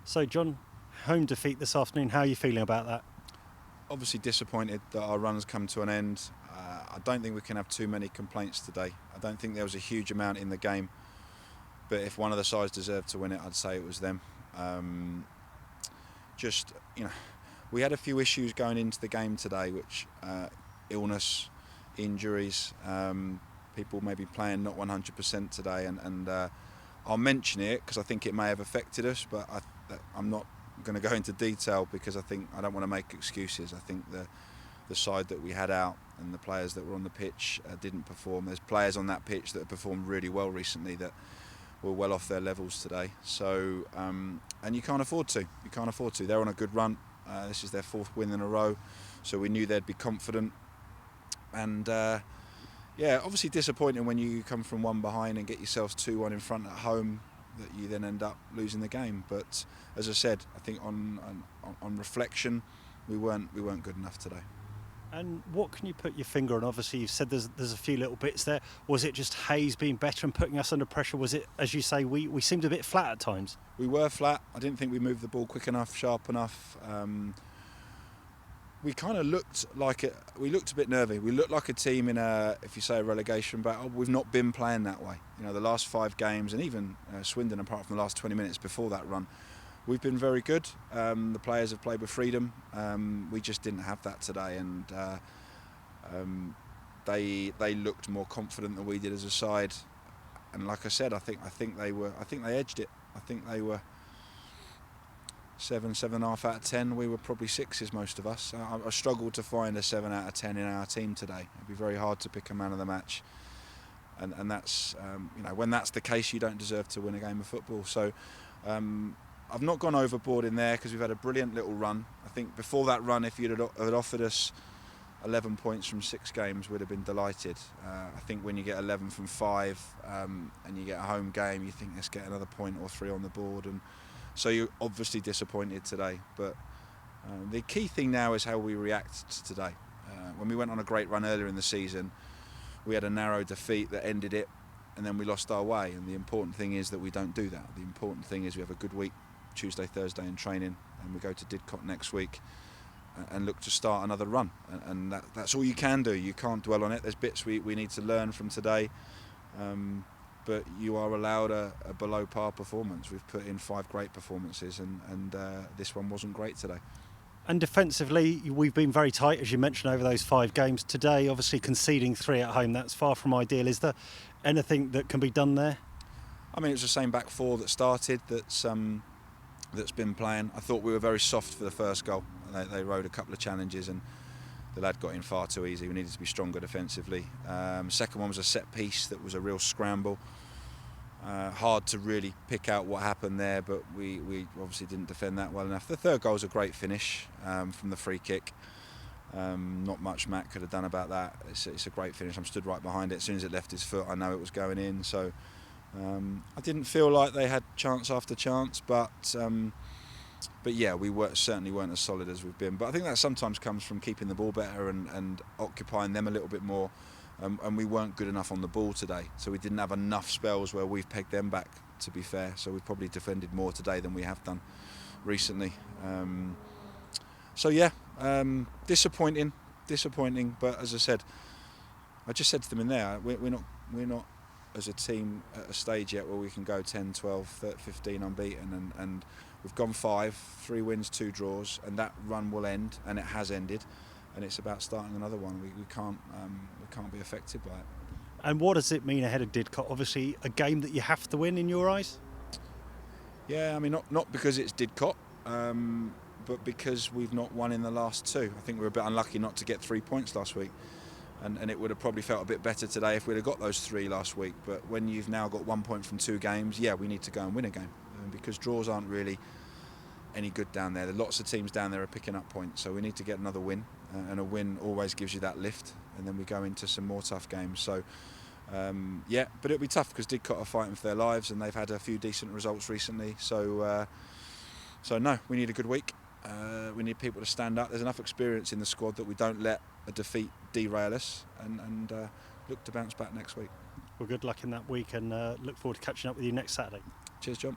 So, John, home defeat this afternoon. How are you feeling about that? Obviously disappointed that our run's come to an end. I don't think we can have too many complaints today. I don't think there was a huge amount in the game, but if one of the sides deserved to win it, I'd say it was them. We had a few issues going into the game today, which illness, injuries, people maybe playing not 100% today, and I'll mention it because I think it may have affected us, but I'm not going to go into detail because I don't want to make excuses. I think the side that we had out and the players that were on the pitch didn't perform. There's players on that pitch that have performed really well recently that were well off their levels today. So, and you can't afford to. You can't afford to. They're on a good run. This is their fourth win in a row, so we knew they'd be confident. And obviously disappointing when you come from one behind and get yourselves 2-1 in front at home, that you then end up losing the game. But as I said, I think on reflection, we weren't good enough today. And what can you put your finger on? Obviously, you've said there's a few little bits there. Was it just Hayes being better and putting us under pressure? Was it, as you say, we seemed a bit flat at times? We were flat. I didn't think we moved the ball quick enough, sharp enough. We kind of looked like it. We looked a bit nervy. We looked like a team in if you say a relegation battle. We've not been playing that way. You know, the last 5 games, and even Swindon, apart from the last 20 minutes before that run, we've been very good. The players have played with freedom. We just didn't have that today, and they looked more confident than we did as a side. And like I said, I think they edged it. I think they were 7.5 out of 10. We were probably 6s, most of us. I struggled to find a 7 out of 10 in our team today. It'd be very hard to pick a man of the match, and that's when that's the case, you don't deserve to win a game of football. So I've not gone overboard in there because we've had a brilliant little run. I think before that run, if you'd had offered us 11 points from 6 games, we'd have been delighted. I think when you get 11 from 5 and you get a home game, you think, let's get another point or 3 on the board. And so you're obviously disappointed today. But the key thing now is how we react to today. When we went on a great run earlier in the season, we had a narrow defeat that ended it, and then we lost our way. And the important thing is that we don't do that. The important thing is we have a good week, Tuesday, Thursday in training, and we go to Didcot next week and look to start another run. And that's all you can do. You can't dwell on it. There's bits we need to learn from today, but you are allowed a below par performance. We've put in 5 great performances, and this one wasn't great today. And defensively, we've been very tight, as you mentioned, over those 5 games. Today, obviously conceding 3 at home, that's far from ideal. Is there anything that can be done there? I mean, it's the same back 4 that started that's been playing. I thought we were very soft for the first goal. They rode a couple of challenges and the lad got in far too easy. We needed to be stronger defensively. Second one was a set piece that was a real scramble. Hard to really pick out what happened there, but we obviously didn't defend that well enough. The third goal was a great finish from the free kick. Not much Matt could have done about that. It's a great finish. I'm stood right behind it. As soon as it left his foot, I know it was going in. So I didn't feel like they had chance after chance, but yeah, we certainly weren't as solid as we've been. But I think that sometimes comes from keeping the ball better and occupying them a little bit more. And we weren't good enough on the ball today, so we didn't have enough spells where we've pegged them back, to be fair. So we've probably defended more today than we have done recently. Disappointing. But as I said, I just said to them in there, we're not as a team at a stage yet where we can go 10, 12, 13, 15 unbeaten, and we've gone 5, 3 wins, 2 draws, and that run will end, and it has ended. And it's about starting another one. We can't be affected by it. And what does it mean ahead of Didcot? Obviously, a game that you have to win in your eyes. Yeah, I mean, not because it's Didcot, but because we've not won in the last 2. I think we were a bit unlucky not to get 3 points last week, and it would have probably felt a bit better today if we'd have got those 3 last week. But when you've now got 1 point from 2 games, yeah, we need to go and win a game, because draws aren't really any good down there. There's lots of teams down there are picking up points, so we need to get another win, and a win always gives you that lift, and then we go into some more tough games. So but it'll be tough because Didcot are fighting for their lives, and they've had a few decent results recently. So no, we need a good week. We need people to stand up. There's enough experience in the squad that we don't let a defeat derail us, and look to bounce back next week. Well, good luck in that week, and look forward to catching up with you next Saturday. Cheers, John.